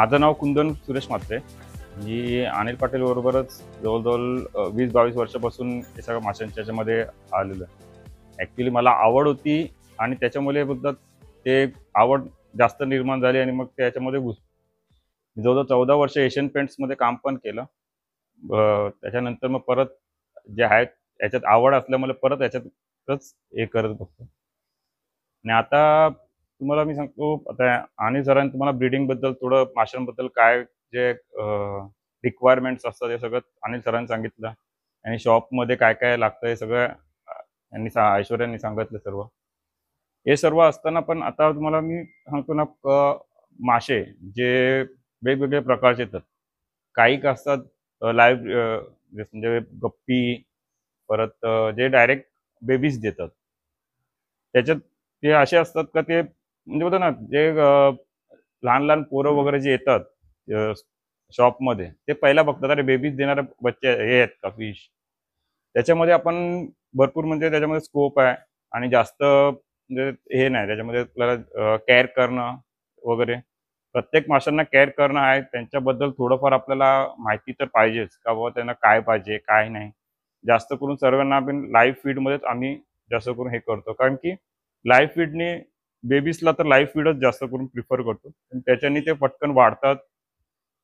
माझं नाव कुंदन सुरेश म्हात्रे. मी अनिल पाटील बरोबरच जवळजवळ 20-22 वर्षापासून हे सगळं माशांच्या ह्याच्यामध्ये आलेलो आहे. ॲक्च्युली मला आवड होती आणि त्याच्यामुळे बोलतात ते आवड जास्त निर्माण झाली आणि मग त्याच्यामध्ये जवळजवळ 14 वर्ष एशियन पेंट्समध्ये काम पण केलं. त्याच्यानंतर मग परत जे आहेत याच्यात आवड असल्यामुळे परत याच्यातच हे करत बसतो. आणि आता तुम्हाला मी सांगतो, आता अनिल सरांनी तुम्हाला ब्रीडिंगबद्दल थोडं माशांबद्दल काय जे रिक्वायरमेंट्स असतात हे सगळं अनिल सरांनी सांगितलं आणि शॉपमध्ये काय काय लागतं हे सगळं ऐश्वर्यानी सांगितलं सर्व. हे सर्व असताना पण आता तुम्हाला मी सांगतो ना, मासे जे वेगवेगळे प्रकारचे येतात. काही असतात लाईव्ह, म्हणजे गप्पी, परत जे डायरेक्ट बेबीज देतात. त्याच्यात ते असे असतात का ते म्हणजे बघा ना, जे लहान लहान पोरं वगैरे जे येतात शॉपमध्ये, ते पहिला बघतात अरे बेबीज देणारे बच्चे हे आहेत का फिश. त्याच्यामध्ये आपण भरपूर म्हणजे त्याच्यामध्ये स्कोप आहे आणि जास्त म्हणजे हे नाही त्याच्यामध्ये आपल्याला केअर करणं वगैरे. प्रत्येक माशांना केअर करणं आहे, त्यांच्याबद्दल थोडंफार आपल्याला माहिती तर पाहिजेच का बाबा त्यांना काय पाहिजे काय नाही. जास्त करून सर्वांना आपण लाईव्ह फीडमध्येच आम्ही जास्त करून हे करतो, कारण की लाईव्ह फीडने बेबीजला तर लाईव्ह फीडच जास्त करून प्रिफर करतो आणि त्याच्याने ते पटकन वाढतात.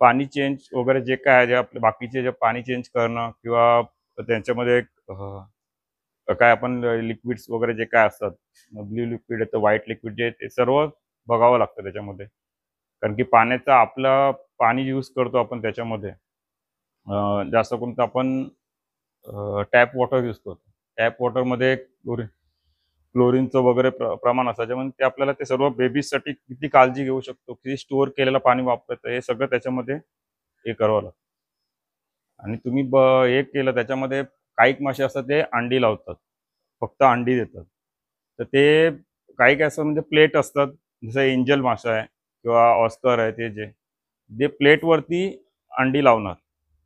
पाणी चेंज वगैरे जे काय आहे, जे आपले बाकीचे जे पाणी चेंज करणं किंवा त्यांच्यामध्ये काय आपण लिक्विड्स वगैरे जे काय असतात, ब्ल्यू लिक्विड येतं, व्हाईट लिक्विड जे ते सर्व बघावं लागतं त्याच्यामध्ये. कारण की पाण्याचं आपलं पाणी यूज करतो आपण त्याच्यामध्ये, जास्त करून तर आपण टॅप वॉटर यूज करतो. टॅप वॉटरमध्ये क्लोरीनचं वगैरे प्रमाण असतं, त्याच्यामध्ये ते आपल्याला ते सर्व बेबीजसाठी किती काळजी घेऊ शकतो, किती स्टोअर केलेलं पाणी वापरायचं, हे सगळं त्याच्यामध्ये हे करावं लागतं. आणि तुम्ही हे केलं त्याच्यामध्ये काही मासे असतात ते अंडी लावतात, फक्त अंडी देतात. तर ते काही असं म्हणजे प्लेट असतात, जसं एंजल मासा आहे किंवा ऑस्कर आहे, ते जे प्लेटवरती अंडी लावणार,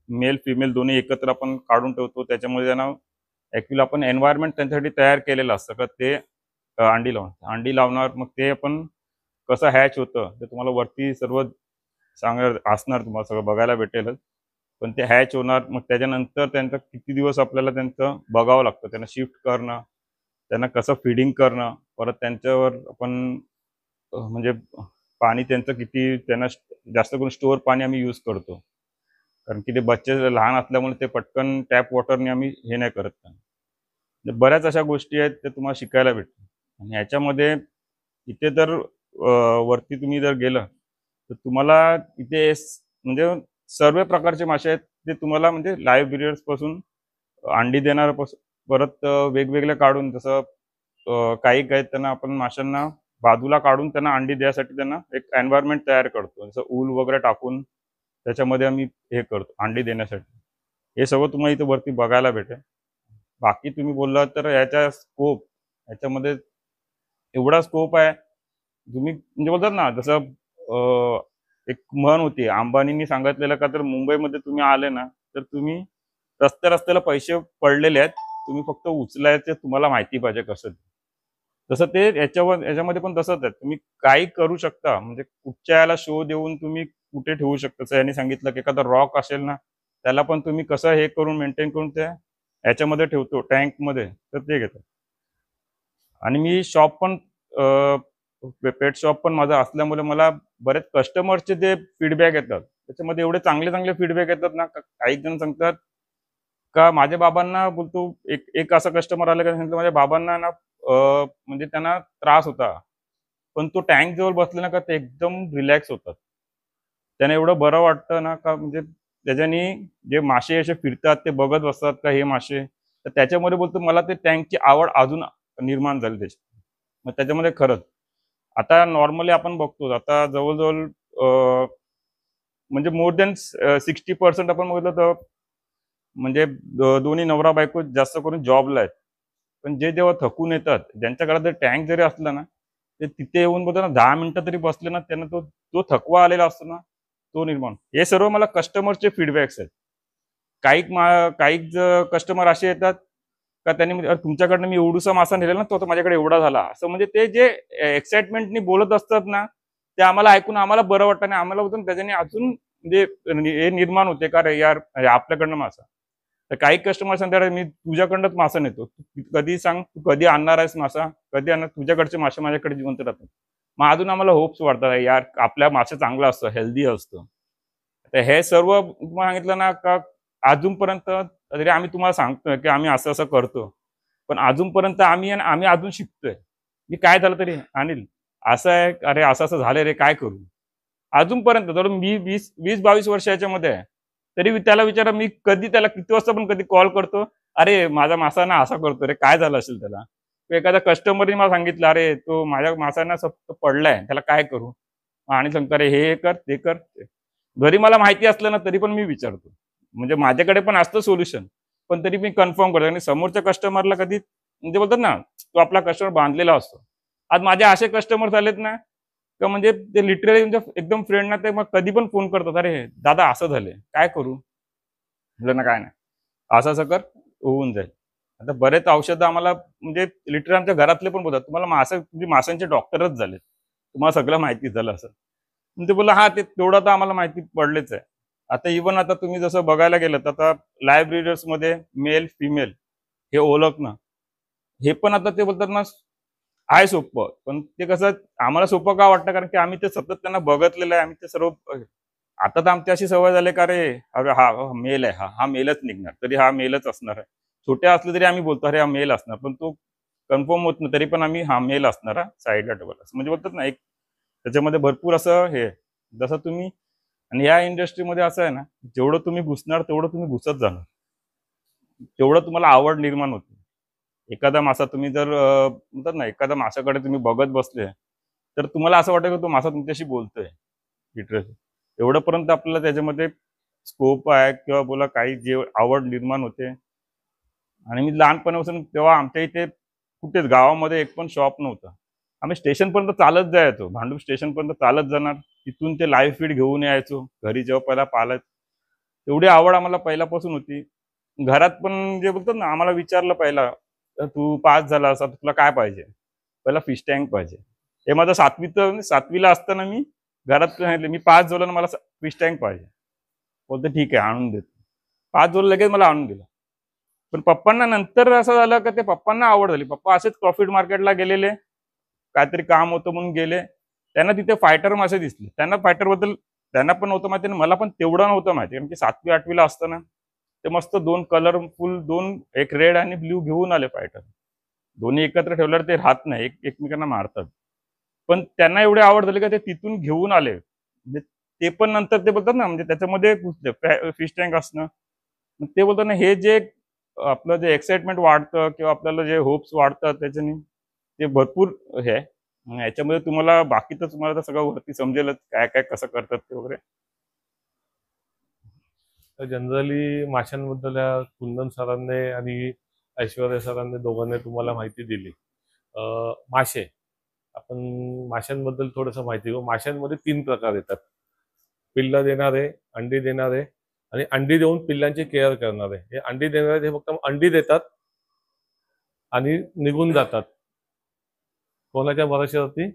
मेल फिमेल दोन्ही एकत्र आपण काढून ठेवतो. त्याच्यामध्ये त्यांना ॲक्च्युली आपण एन्व्हायरमेंट त्यांच्यासाठी तयार केलेलं असतं का ते अंडी लावणार. मग ते आपण कसं हॅच होतं ते तुम्हाला वरती सर्व सांगणार असणार, तुम्हाला सगळं बघायला भेटेलच. पण ते हॅच होणार, मग त्याच्यानंतर त्यांचं किती दिवस आपल्याला त्यांचं बघावं लागतं, त्यांना शिफ्ट करणं, त्यांना कसं फिडिंग करणं, परत त्यांच्यावर आपण म्हणजे पाणी त्यांचं किती, त्यांना जास्त करून स्टोअर पाणी आम्ही यूज करतो, कारण की ते बच्चे लहान असल्यामुळे ते पटकन टॅप वॉटरने आम्ही हे नाही करत. म्हणजे बऱ्याच अशा गोष्टी आहेत त्या तुम्हाला शिकायला भेटतात. आणि ह्याच्यामध्ये इथे तर वरती तुम्ही जर गेलं तर तुम्हाला इथे म्हणजे सर्व प्रकारचे मासे आहेत ते तुम्हाला, म्हणजे लाईव्ह ब्रिडर्स पासून अंडी देणार परत वेगवेगळे काढून, जसं काही काही त्यांना आपण माशांना बाजूला काढून त्यांना अंडी द्यायसाठी त्यांना एक एन्व्हायरमेंट तयार करतो, जसं ऊल वगैरे टाकून त्याच्यामध्ये आम्ही हे करतो अंडी देण्यासाठी. हे सगळं तुम्हाला इथे वरती बघायला भेटेल. बाकी तुम्ही बोललात तर याच्यामध्ये एवढा स्कोप आहे. तुम्ही म्हणजे बोलतात ना, जसं एक म्हण होती अंबानींनी सांगितलेलं का, तर मुंबईमध्ये तुम्ही आले ना तर तुम्ही रस्त्याला पैसे पडलेले आहेत, तुम्ही फक्त उचलायचे, तुम्हाला माहिती पाहिजे कसं. तसं ते याच्यामध्ये पण तसंच आहे. तुम्ही काही करू शकता, म्हणजे कुठच्या याला शो देऊन तुम्ही कुठे ठेवू शकता. जसं यांनी सांगितलं की एखादा रॉक असेल ना, त्याला पण तुम्ही कसं हे करून मेंटेन करून त्या याच्यामध्ये ठेवतो टँकमध्ये, तर ते घेतात. आणि मी शॉप पण पेट शॉप पण माझं असल्यामुळे मला बरेच कस्टमरचे जे फीडबॅक येतात त्याच्यामध्ये एवढे चांगले चांगले फीडबॅक येतात ना, काही जण सांगतात का माझ्या बाबांना बोलतो, एक एक असा कस्टमर आला का सांगितलं माझ्या बाबांना ना म्हणजे त्यांना त्रास होता, पण तो टँक जवळ बसले ना का ते एकदम रिलॅक्स होतात. त्यांना एवढं बरं वाटतं ना का, म्हणजे त्याच्यानी जे मासे असे फिरतात ते बघत बसतात का हे मासे, तर त्याच्यामध्ये बोलतो मला ते टँकची आवड अजून निर्माण झाली त्याची. मग त्याच्यामध्ये खरंच आता नॉर्मली आपण बघतो, आता जवळ-जवळ म्हणजे मोर दॅन 60% आपण बघितलं तर म्हणजे दोन्ही नवरा-बायको जास्त करून जॉबला आहेत. पण जे जेव्हा थकून येतात, ज्यांच्याकडे जर टँक जरी असला ना, ते तिथे येऊन बोलतो ना 10 मिनिटं तरी बसले ना, त्यांना तो जो थकवा आलेला असतो ना, तो निर्माण. हे सर्व मला कस्टमरचे फीडबॅक्स आहेत. काही कस्टमर असे येतात का त्यांनी म्हणजे, "अरे तुमच्याकडनं मी एवढूसा मासा नेलेला ना, तो आता माझ्याकडे एवढा झाला." असं म्हणजे ते जे एक्साइटमेंटनी बोलत असतात ना, ते आम्हाला ऐकून आम्हाला बरं वाटतं आणि आम्हाला होतं त्याच्याने अजून म्हणजे हे निर्माण होते का रे यार आपल्याकडनं मासा. तर काही कस्टमर सांगतात मी तुझ्याकडनंच मासा नेतो, तू कधी सांग तू कधी आणणार आहेस मासा, कधी आणणार, तुझ्याकडचे मासे माझ्याकडे जिवंत राहतात. मग अजून आम्हाला होप्स वाढतात यार आपल्या मासे चांगला असतं, हेल्दी असतं. तर हे सर्व तुम्हाला सांगितलं ना का अजूनपर्यंत तरी आम्ही तुम्हाला सांगतोय की आम्ही असं असं करतो, पण अजूनपर्यंत आम्ही अजून शिकतोय. की काय झालं तरी अनिल असं आहे, अरे असं असं झालंय रे काय करू. अजूनपर्यंत तर मी 20-22 वर्ष याच्यामध्ये आहे. तरी त्याला विचारा मी कधी त्याला किती वाजता पण कधी कॉल करतो, "अरे माझा मासा ना असा करतो रे, काय झालं असेल त्याला?" किंवा एखादा कस्टमरने मला सांगितलं, "अरे तो माझ्या मासा ना फक्त पडलाय, त्याला काय करू?" आणि सांगतो, "अरे हे कर, ते कर." घरी मला माहिती असलं ना तरी पण मी विचारतो. म्हणजे माझ्याकडे पण असतं सोल्युशन. पण तरी मी कन्फर्म करतो आणि समोरच्या कस्टमरला कधी म्हणजे बोलतात ना, तो आपला कस्टमर बांधलेला असतो. आज माझे असे कस्टमर झालेत ना, का म्हणजे ते लिटरली म्हणजे एकदम फ्रेंड ना, ते मग कधी पण फोन करतात, "अरे दादा असं झालंय, काय करू?" म्हटलं ना, "काय नाही, असं-असं कर, होऊन जाईल." आता बरेच औषधं आम्हाला म्हणजे लिटरली आमच्या घरातले पण बोलतात, "तुम्हाला तुम्ही माशांचे डॉक्टरच झालेत. तुम्हाला सगळं माहिती झालं असेल." मग ते बोलला, "हां, ते तेवढं तर आम्हाला माहिती पडलेच आहे." आता इव्हन आता तुम्ही जसं बघायला गेलात, आता लाईव्ह ब्रीडर्समध्ये मेल, फिमेल हे ओळखणं, हे पण आता ते बोलतात ना आहे सोपं. पण ते कसं आम्हाला सोपं का वाटतं कारण की आम्ही ते सतत त्यांना बघितलेलं आहे. आम्ही ते सर्व आता तर आमची अशी सवय झाली का अरे, अरे हा मेल आहे हा मेलच निघणार. तरी हा मेलच असणार आहे. छोट्या असले तरी आम्ही बोलतो, "अरे हा मेल असणार." पण तो कन्फर्म होत नाही. तरी पण आम्ही हा मेल असणार हा साइडला ठेवला. असं म्हणजे बोलतात ना एक त्याच्यामध्ये भरपूर असं हे आहे. जसं तुम्ही आणि या इंडस्ट्रीमध्ये असं आहे ना, जेवढं तुम्ही घुसणार तेवढं तुम्ही घुसत जाणार. तेवढं तुम्हाला आवड निर्माण होते. एखादा मासा तुम्ही जर म्हणतात ना, एखाद्या माशाकडे तुम्ही बघत बसले, तर तुम्हाला असं वाटेल की तो मासा तुमच्याशी बोलतोय लिटरली. एवढंपर्यंत आपल्याला त्याच्यामध्ये स्कोप आहे किंवा बोला काही जे आवड निर्माण होते. आणि मी लहानपणापासून तेव्हा आमच्या इथे कुठेच गावामध्ये एक पण शॉप नव्हता. आम्ही स्टेशनपर्यंत चालत जायचो. भांडूप स्टेशनपर्यंत चालत जाणार. तिथून ते लाईव्ह फीड घेऊन यायचो. घरी जेव्हा पहिला पालायचो. एवढी आवड आम्हाला पहिल्यापासून होती. घरात पण जे बोलतात ना, आम्हाला विचारलं पहिला, "तू पास झालास, आता तुला काय पाहिजे?" पहिला फिश टँक पाहिजे. हे माझं 7वी ला असताना मी घरात सांगितलं, "मी पास झालो ना, मला फिश टँक पाहिजे." बोलतो, "ठीक आहे, आणून देतो." पास झालो लगेच मला आणून दिलं. पण पप्पांना नंतर असं झालं, की ते पप्पांना आवड झाली. पप्पा असेच प्रॉफिट मार्केटला गेलेले. काहीतरी काम होतं म्हणून गेले. त्यांना तिथे फायटर मासे दिसले. त्यांना फायटरबद्दल त्यांना पण नव्हतं माहिती आणि मला पण तेवढं नव्हतं माहिती. कारण की 7वी-8वी ला असताना ते मस्त 2 कलरफुल 2 एक रेड आणि ब्लू घेऊन आले फायटर. दोन्ही एकत्र ठेवल्यावर ते राहत नाही. एकमेकांना मारतात. पण त्यांना एवढी आवड झाली, की ते तिथून घेऊन आले. म्हणजे ते पण नंतर ते बोलतात ना, म्हणजे त्याच्यामध्ये घुसले फिश टँक असणं. मग ते बोलतात ना, हे जे आपलं जे एक्साइटमेंट वाढतं किंवा आपल्याला जे होप्स वाढतात त्याच्याने ते भरपूर हे आहे. मग याच्यामध्ये तुम्हाला बाकीचं तुम्हाला तर सगळं वरती समजेलच काय-काय कसं करतात ते वगैरे. तर जनरली माशांबद्दल या कुंदन सरांनी आणि ऐश्वर्या सरांनी दोघांनी तुम्हाला माहिती दिली. मासे आपण माशांबद्दल थोडंसं माहिती घेऊ. माशांमध्ये 3 प्रकार येतात. पिल्लं देणारे, अंडी देणारे आणि अंडी देऊन पिल्लांची केअर करणारे. हे अंडी देणारे हे फक्त अंडी देतात आणि निघून जातात. कोणाच्या भरोश्यावरती?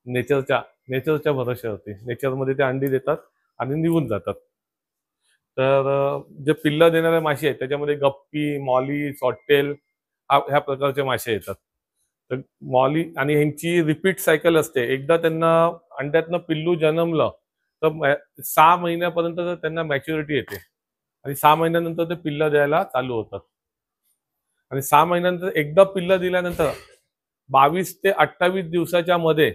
नेचरच्या नेचरच्या भरोश्यावरती. नेचरमध्ये ते अंडी देतात आणि निघून जातात. तर जे पिल्लं देणारे मासे आहेत त्याच्यामध्ये गप्पी, मॉली, सॉटटेल ह्या प्रकारचे मासे येतात. तर मॉली आणि ह्यांची रिपीट सायकल असते. एकदा त्यांना अंड्यातनं पिल्लू जन्मलं तर 6 महिन्यापर्यंत तर त्यांना मॅच्युरिटी येते आणि 6 महिन्यानंतर ते पिल्लं द्यायला चालू होतात. आणि 6 महिन्यानंतर एकदा पिल्लं दिल्यानंतर 22 ते 28 दिवसाच्या मध्ये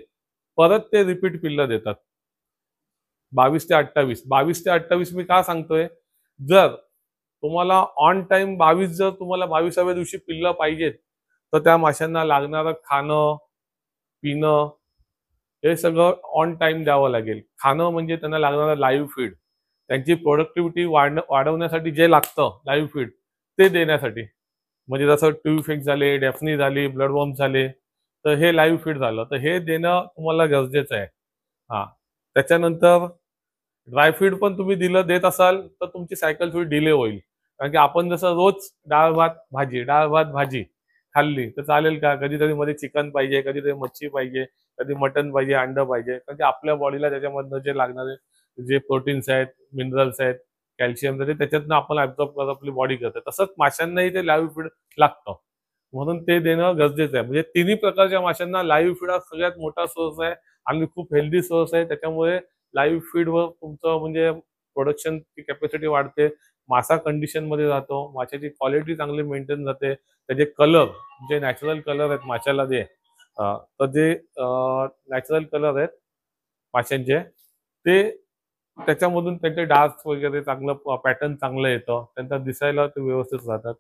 परत ते रिपीट पिल्लं देतात. 22 ते 28 मी का सांगतोय, जर तुम्हाला ऑन टाइम 22 जर तुम्हाला 22व्या दिवशी पिल्लं पाहिजेत तर त्या माशांना लागणारं खाणं, पिणं हे सगळं ऑन टाइम द्यावं लागेल. खाणं म्हणजे त्यांना लागणारं लाईव्ह फीड, त्यांची प्रोडक्टिव्हिटी वाढवण्यासाठी जे लागतं लाईव्ह फीड ते देण्यासाठी. म्हणजे जसं ट्यूफेक्स झाले, डेफनी झाली, ब्लडवॉर्म झाले, तर हे लाईव्ह फीड झालं तर हे देणं तुम्हाला गरजेचं आहे. हा, त्याच्यानंतर ड्रायफीड पण तुम्ही देत असाल तर तुमची सायकल थोडी डिले होईल. कारण की आपण जसं रोज डाळ भात भाजी खाल्ली तर चालेल का? कधीतरी मध्ये चिकन पाहिजे, कधीतरी मच्छी पाहिजे, कधी मटण पाहिजे, अंड पाहिजे, कारण की आपल्या बॉडीला त्याच्यामधनं जे लागणारे जे प्रोटीन्स आहेत, मिनरल्स आहेत, कॅल्शियम ते त्याच्यातनं आपण ऍब्झॉर्ब करत आपली बॉडी करते. तसंच माशांनाही ते लाईव्ह फीड लागतं, म्हणून ते देणं गरजेचं आहे. म्हणजे तिन्ही प्रकारच्या माशांना लाईव्ह फीड हा सगळ्यात मोठा सोर्स आहे आणि खूप हेल्दी सोर्स आहे. त्याच्यामुळे लाईव्ह फीडवर तुमचं म्हणजे प्रोडक्शनची कॅपॅसिटी वाढते, मासा कंडिशन मध्ये राहतो, माशाची क्वालिटी चांगली मेंटेन राहते, त्याचे कलर जे नॅचरल कलर आहेत माशाला तर जे नॅचरल कलर आहेत माशांचे ते त्याच्यामधून त्यांचे डार्क वगैरे चांगलं पॅटर्न चांगलं येतं, त्यांचा दिसायला ते व्यवस्थित राहतात.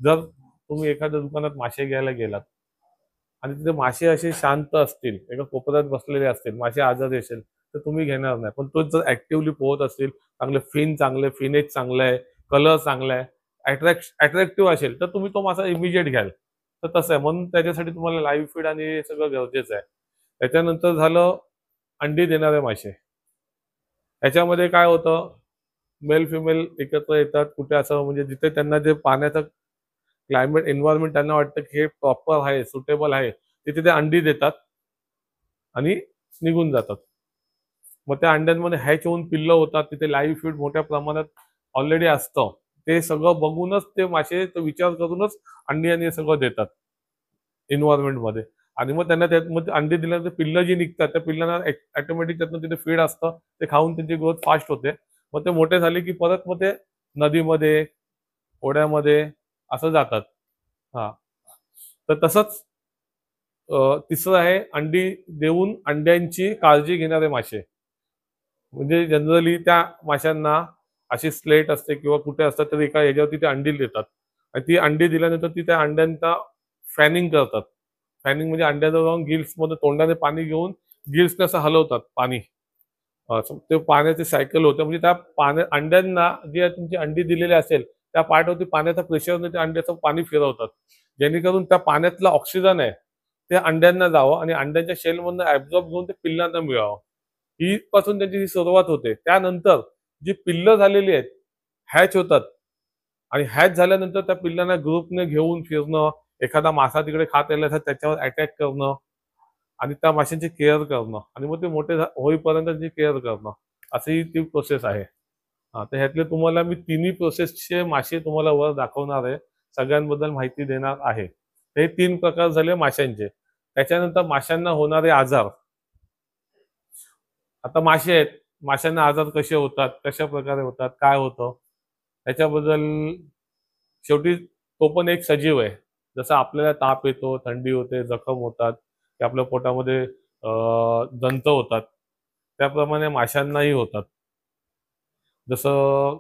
जर तुम्ही एखाद्या दुकानात मासे घ्यायला गेलात आणि तिथे मासे असे शांत असतील, एका कोपऱ्यात बसलेले असतील, मासे आजारी असेल तर तुम्ही घेणार नाही. पण तो जर ऍक्टिव्हली पोहत असतील, चांगले चांगले फिनेज चांगलं आहे, कलर चांगला आहे, अट्रॅक्टिव्ह असेल तर तुम्ही तो मासा इमिजिएट घ्याल. तर तसं आहे, म्हणून त्याच्यासाठी तुम्हाला लाईव्ह फीड आणि हे सगळं गरजेचं आहे. त्याच्यानंतर झालं अंडी देणारे मासे. याच्यामध्ये काय होतं, मेल फिमेल एकत्र येतात कुठे असं, म्हणजे जिथे त्यांना जे पाण्याचं क्लायमेट एन्व्हायरमेंट त्यांना वाटतं की हे प्रॉपर आहे, सुटेबल आहे, तिथे ते अंडी देतात आणि निघून जातात. मग त्या अंड्यांमध्ये हॅच होऊन पिल्लं होतात, तिथे लाईव्ह फीड मोठ्या प्रमाणात ऑलरेडी असतं. ते सगळं बघूनच ते मासे तो विचार करूनच अंडी आणि हे सगळं देतात एन्व्हायरमेंट मध्ये. आणि मग त्यांना त्यात अंडी दिल्यानंतर पिल्लं जी निघतात त्या पिल्लांना ऑटोमॅटिक त्यातनं तिथे फीड असतं, ते खाऊन त्यांची ग्रोथ फास्ट होते. मग ते मोठे झाले की परत मग ते नदीमध्ये, ओढ्यामध्ये असं जातात. हा, तर तसंच तिसरं आहे अंडी देऊन अंड्यांची काळजी घेणारे मासे. म्हणजे जनरली त्या माशांना अशी स्लेट असते किंवा कुठे असतात तर एका ह्याच्यावरती ते अंडी देतात आणि ती अंडी दिल्यानंतर ती त्या अंड्यांचा फॅनिंग करतात. फॅनिंग म्हणजे अंड्याजवळ जाऊन गिल्स मध्ये तोंडाने पाणी घेऊन गिल्सने असं हलवतात पाणी. ते पाण्याचे सायकल होतं, म्हणजे त्या अंड्यांना जे तुमची अंडी दिलेली असेल त्या पार्टवरती पाण्याचा प्रेशरने त्या अंड्याचं पाणी फिरवतात, जेणेकरून त्या पाण्यातलं ऑक्सिजन आहे ते अंड्यांना जावं आणि अंड्यांच्या शेलमधनं ऍब्झॉर्ब घेऊन ते पिल्लांना मिळावं. ही पासून त्यांची ही सुरुवात होते. त्यानंतर जी पिल्लं झालेली आहेत हॅच होतात आणि हॅच झाल्यानंतर त्या पिल्लांना ग्रुपने घेऊन फिरणं, एखादा मासा तिकडे खात आला तर त्याच्यावर अटॅक करणं आणि त्या माशांची केअर करणं आणि मग ते मोठे होईपर्यंत त्यांची केअर करणं, अशी ती प्रोसेस आहे. तर ह्यातले तुम्हाला मी तिन्ही प्रोसेसचे मासे तुम्हाला वर दाखवणार आहे, सगळ्यांबद्दल माहिती देणार आहे. हे 3 प्रकार झाले माशांचे. त्याच्यानंतर माशांना होणारे आजार. आता मासे आहेत, माशांना आजार कसे होतात, कशा प्रकारे होतात, काय होतं त्याच्याबद्दल. शेवटी तो पण एक सजीव आहे. जसं आपल्याला ताप येतो, थंडी होते, जखम होतात, की आपल्या पोटामध्ये दंत होतात, त्याप्रमाणे माशांनाही होतात. जसं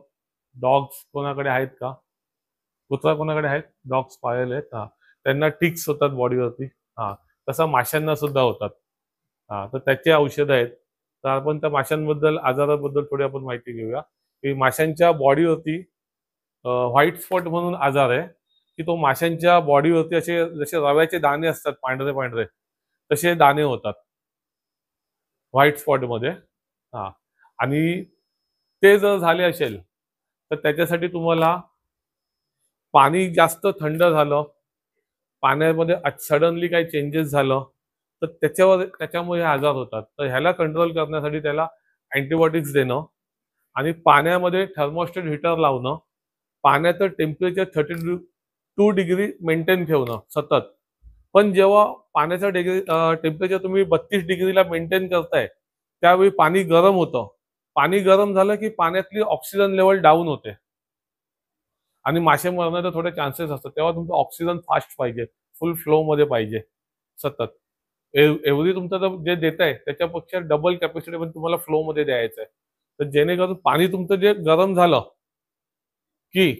डॉग्स कोणाकडे आहेत का, कुत्रा कोणाकडे आहेत, डॉग्स पाळलेले आहेत, त्यांना टिक्स होतात बॉडीवरती. तसं माशांना सुद्धा होतात. तर त्याची औषधं आहेत. तर आपण त्या माशांबद्दल, आजाराबद्दल थोडी आपण माहिती घेऊया. की माशांच्या बॉडीवरती व्हाईट स्पॉट म्हणून आजार आहे, की तो माशांच्या बॉडीवरती असे जसे रव्याचे दाणे असतात पांढरे पांढरे, तसे दाणे होतात व्हाईट स्पॉट मध्ये. आणि ते जर झाले असेल तर त्याच्यासाठी तुम्हाला पाणी जास्त थंड झालं, पाण्यामध्ये सडनली काही चेंजेस झालं तर त्याच्यामुळे हे आजार होतात. तर ह्याला कंट्रोल करण्यासाठी त्याला अँटीबायोटिक्स देणं आणि पाण्यामध्ये थर्मोस्टेट हीटर लावणं, पाण्याचं टेम्परेचर 32 डिग्री मेंटेन ठेवणं सतत. पण जेव्हा पाण्याचं टेम्परेचर तुम्ही 32 डिग्रीला मेंटेन करताय त्यावेळी पाणी गरम होतं. पाणी गरम झालं की पाण्यातली ऑक्सिजन लेवल डाऊन होते आणि मासे मरण्याचे थोडे चान्सेस असतात. तेव्हा तुमचं ऑक्सिजन फास्ट पाहिजे, फुल फ्लो मध्ये पाहिजे सतत. एवढी तुमचं जे देत आहे त्याच्यापेक्षा डबल कॅपॅसिटी पण तुम्हाला फ्लो मध्ये द्यायचं आहे. तर जेणेकरून पाणी तुमचं जे गरम झालं की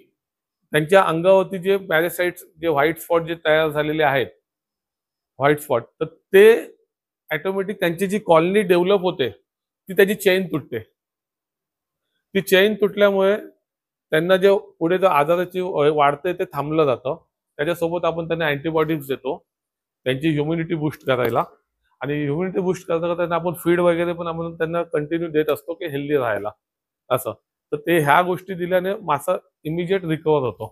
त्यांच्या अंगावरती जे पॅरासाइट्स, जे व्हाईट स्पॉट जे तयार झालेले आहेत, व्हाईट स्पॉट, तर ते ऑटोमॅटिक त्यांची जी कॉलनी डेव्हलप होते ती त्याची चेन तुटते. ती चेन तुटल्यामुळे त्यांना जे पुढे जो आजाराची वाढते ते थांबलं जातं. त्याच्यासोबत आपण त्यांना अँटीबायोटिक्स देतो त्यांची ह्युमिनिटी बूस्ट करायला. आणि ह्युमिनिटी बूस्ट करता त्यांना आपण फीड वगैरे पण आपण त्यांना कंटिन्यू देत असतो की हेल्दी राहायला असं. तर ते ह्या गोष्टी दिल्याने मासा इमिजिएट रिकवर होतो.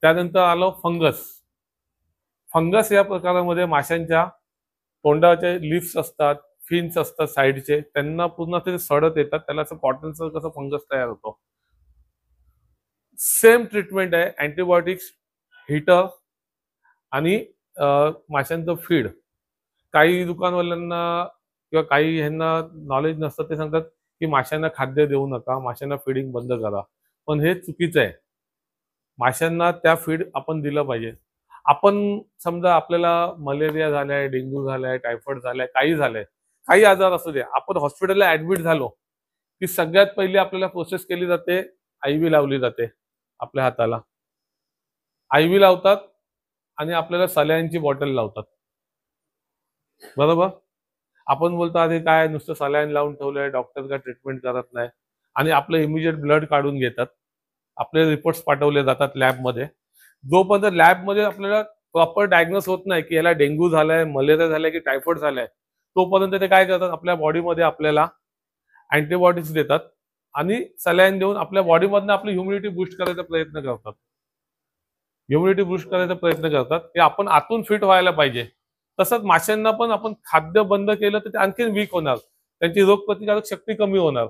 त्यानंतर आलं फंगस. फंगस या प्रकारामध्ये माशांच्या तोंडाचे लिप्स असतात, फिन्स असतात साईडचे, त्यांना पूर्ण ते सडत येतात, त्याला असं कॉटनचं कसं फंगस तयार होतो. सेम ट्रीटमेंट आहे, अँटीबायोटिक्स, हीटर आणि माशांचं फीड. काही दुकानवाल्यांना किंवा काही ह्यांना नॉलेज नसतं, ते सांगतात की माशांना खाद्य देऊ नका, माशांना फीडिंग बंद करा. पण हे चुकीचं आहे. माशांना त्या फीड आपण दिलं पाहिजे. आपण समजा आपल्याला मलेरिया झालाय, डेंग्यू झालाय, टायफॉइड झालाय, काही झालंय, काही आजार असू दे, आपण हॉस्पिटलला ऍडमिट झालो की सगळ्यात पहिली आपल्याला प्रोसेस केली जाते, IV लावली जाते आपल्या हाताला. IV लावतात आणि आपल्याला सलाईनची बॉटल लावतात, बरोबर. आपण बोलतो अरे काय नुसतं सलाईन लावून ठेवलंय, डॉक्टर काय ट्रीटमेंट करत नाही, आणि आपलं इमिजिएट ब्लड काढून घेतात, आपले रिपोर्ट्स पाठवले जातात लॅबमध्ये. जोपर्यंत लॅबमध्ये आपल्याला प्रॉपर डायग्नोस होत नाही की याला डेंग्यू झालाय, मलेरिया झालाय की टायफॉइड झालाय, तोपर्यंत ते काय करतात, आपल्या बॉडीमध्ये आपल्याला अँटीबॉडीज देतात आणि सलाईन देऊन आपल्या बॉडीमधनं आपली ह्युमिनिटी बूस्ट करायचा प्रयत्न करतात. की आपण आतून फिट व्हायला पाहिजे. तसंच माशांना पण आपण खाद्य बंद केलं तर ते आणखी वीक होणार, त्यांची रोगप्रतिकारक शक्ती कमी होणार.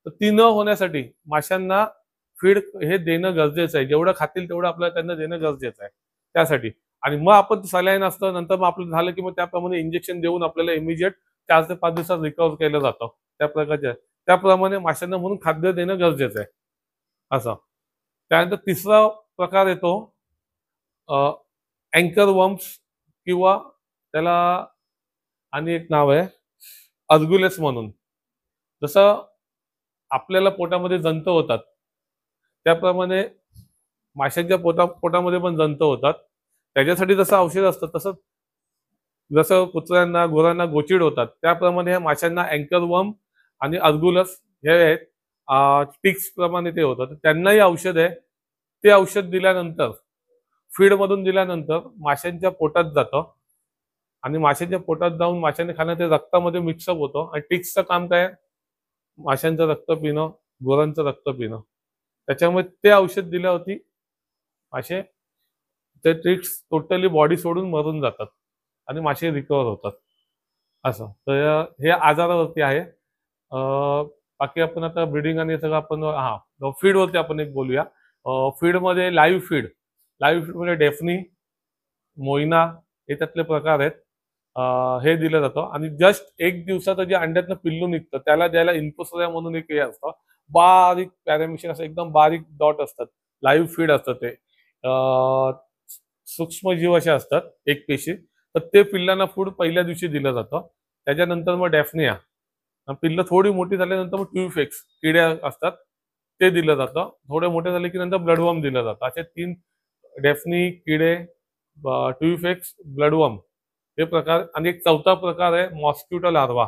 तर ती न होण्यासाठी माशांना फीड हे देणं गरजेचं आहे. जेवढं खातील तेवढं आपल्याला त्यांना देणं गरजेचं आहे त्यासाठी. आणि मग आपण सलाईन असतं, नंतर मग आपलं झालं की मग त्याप्रमाणे इंजेक्शन देऊन आपल्याला इमिजिएट 4 ते 5 दिवसात रिकव्हर केलं जातं त्या प्रकारच्या. त्याप्रमाणे माशांना म्हणून खाद्य देणं गरजेचं आहे असं. त्यानंतर तिसरा प्रकार येतो अँकर वर्म्स, किंवा त्याला आणि एक नाव आहे अर्गुलेस म्हणून. जसं आपल्याला पोटामध्ये जंत होतात त्याप्रमाणे माशांच्या पोटामध्ये पण जंत होतात. त्याच्यासाठी जसं औषध असतं तसं, जसं कुत्र्यांना गुरांना गोचिड होतात त्याप्रमाणे ह्या माशांना अँकर वर्म आणि अर्गुलस हे आहेत, टिक्स प्रमाणे ते होतात. त्यांनाही औषध आहे. ते औषध दिल्यानंतर, फीडमधून दिल्यानंतर माशांच्या पोटात जातं आणि माशांच्या पोटात जाऊन माशांनी खाणं ते रक्तामध्ये मिक्सअप होतं. आणि टिक्सचं काम काय, माशांचं रक्त पिणं, गुरांचं रक्त पिणं. त्याच्यामुळे ते औषध दिल्यावरती मासे ते टिक्स टोटली बॉडी सोडून मरून जातात आणि मासे रिकवर होतात असं. तर हे आजारावरती आहे. बाकी आपण आता ब्रीडिंग आणि सगळं आपण फीडवरती आपण एक बोलूया. फीडमध्ये लाईव्ह फीडमध्ये डेफनी, मोइना हे त्यातले प्रकार आहेत. हे दिलं जातं. आणि जस्ट 1 दिवसाचं जे अंड्यातनं पिल्लू निघतं त्याला द्यायला इन्फोसोरिया म्हणून एक हे असतं, बारीक पॅरामिशन असं एकदम बारीक डॉट असतात, लाईव्ह फीड असतं ते. सूक्ष्मजीव असे असतात एक पेशी, तर ते पिल्लांना फूड पहिल्या दिवशी दिलं जातं. त्याच्यानंतर मग डॅफनिया, पिल्लं थोडी मोठी झाल्यानंतर मग ट्यूफेक्स किडे असतात ते दिलं जातं. थोडे मोठे झाले की नंतर ब्लडवर्म दिलं जातं. असे 3 डेफनी, किडे, ट्यूफेक्स, ब्लडवर्म हे प्रकार. आणि एक चौथा प्रकार आहे मॉस्किटो लार्वा,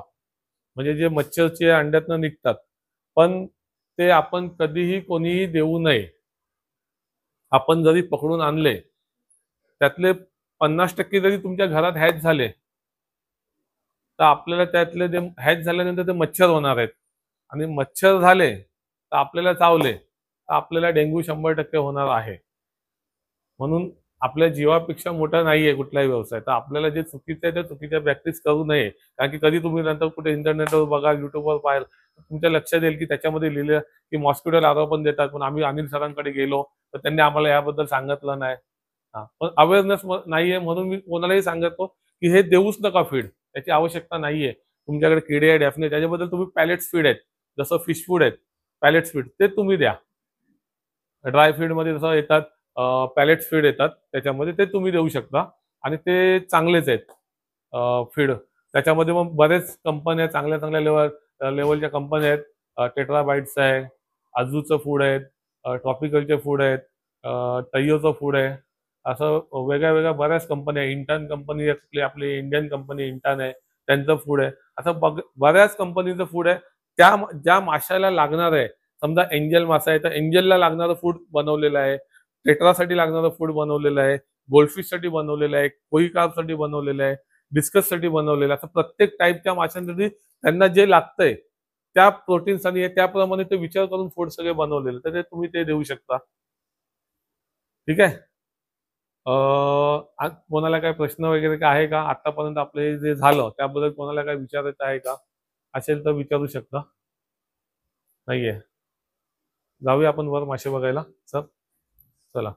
म्हणजे जे मच्छरचे अंड्यातनं निघतात, पण ते आपण कधीही कोणीही देऊ नये. आपण जरी पकडून आणले, त्यातले 50% जरी तुमच्या घरात हॅच झाले, तर आपल्याला त्यातले ते हॅच झाल्यानंतर ते मच्छर होणार आहेत. आणि मच्छर झाले तर आपल्याला चावले तर आपल्याला डेंग्यू 100% होणार आहे. म्हणून आपल्या जीवापेक्षा मोठा नाहीये कुठलाही व्यवसाय. तर आपल्याला जे चुकीचं आहे ते चुकीच्या प्रॅक्टिस करू नये. कारण की कधी तुम्ही नंतर कुठे इंटरनेटवर बघा, युट्यूबवर पाहाल, तुमच्या लक्षात येईल की त्याच्यामध्ये लिहिलं की मॉस्किटो लार्वा पण देतात, पण आम्ही अनिल सरांकडे गेलो तर त्यांनी आम्हाला याबद्दल सांगितलं नाही. पण अवेअरनेस नाहीये म्हणून मी कोणालाही सांगतो की हे देऊच नका फीड, त्याची आवश्यकता नाहीये. तुमच्याकडे किडे आहे, डॅफने, त्याच्याबद्दल तुम्ही पॅलेट्स फीड आहेत, जसं फिश फूड आहेत, पॅलेट्स फीड ते तुम्ही द्या. ड्राय फीड मध्ये जसं येतात पॅलेट्स फीड येतात, त्याच्यामध्ये ते तुम्ही देऊ शकता आणि ते चांगलेच आहेत फीड. त्याच्यामध्ये मग बरेच कंपन्या, चांगल्या चांगल्या लेवलच्या कंपन्या आहेत. टेट्राबाइट्स आहे, आजूचं फूड आहेत, ट्रॉपिकलचे फूड आहेत, टैयोचं फूड आहे, असं वेगळ्या वेगळ्या बऱ्याच कंपन्या. इंटर्न कंपनी आपली इंडियन कंपनी इंटर्न आहे, त्यांचं फूड आहे. असं बऱ्याच कंपनीचं फूड आहे. त्या ज्या माशाला लागणार आहे, समजा एंजल मासा आहे तर एंजलला लागणारं फूड बनवलेलं आहे, टेट्रासाठी लागणारं फूड बनवलेलं आहे, गोल्डफिशसाठी बनवलेलं आहे, कोई कार्पसाठी बनवलेलं आहे, डिस्कससाठी बनवलेलं आहे. असं प्रत्येक टाईपच्या माशांसाठी त्यांना जे लागतंय त्या प्रोटीन्स आणि त्याप्रमाणे ते विचार करून फूड सगळे बनवलेले, तर ते तुम्ही ते देऊ शकता. ठीक आहे. कोणाला काय प्रश्न वगैरे काय आहे का? आतापर्यंत आपले जे झालं त्याबद्दल कोणाला काय विचारायचं आहे का? असेल तर विचारू शकता. नाहीये. जाऊया आपण वर मासे बघायला. चल चला.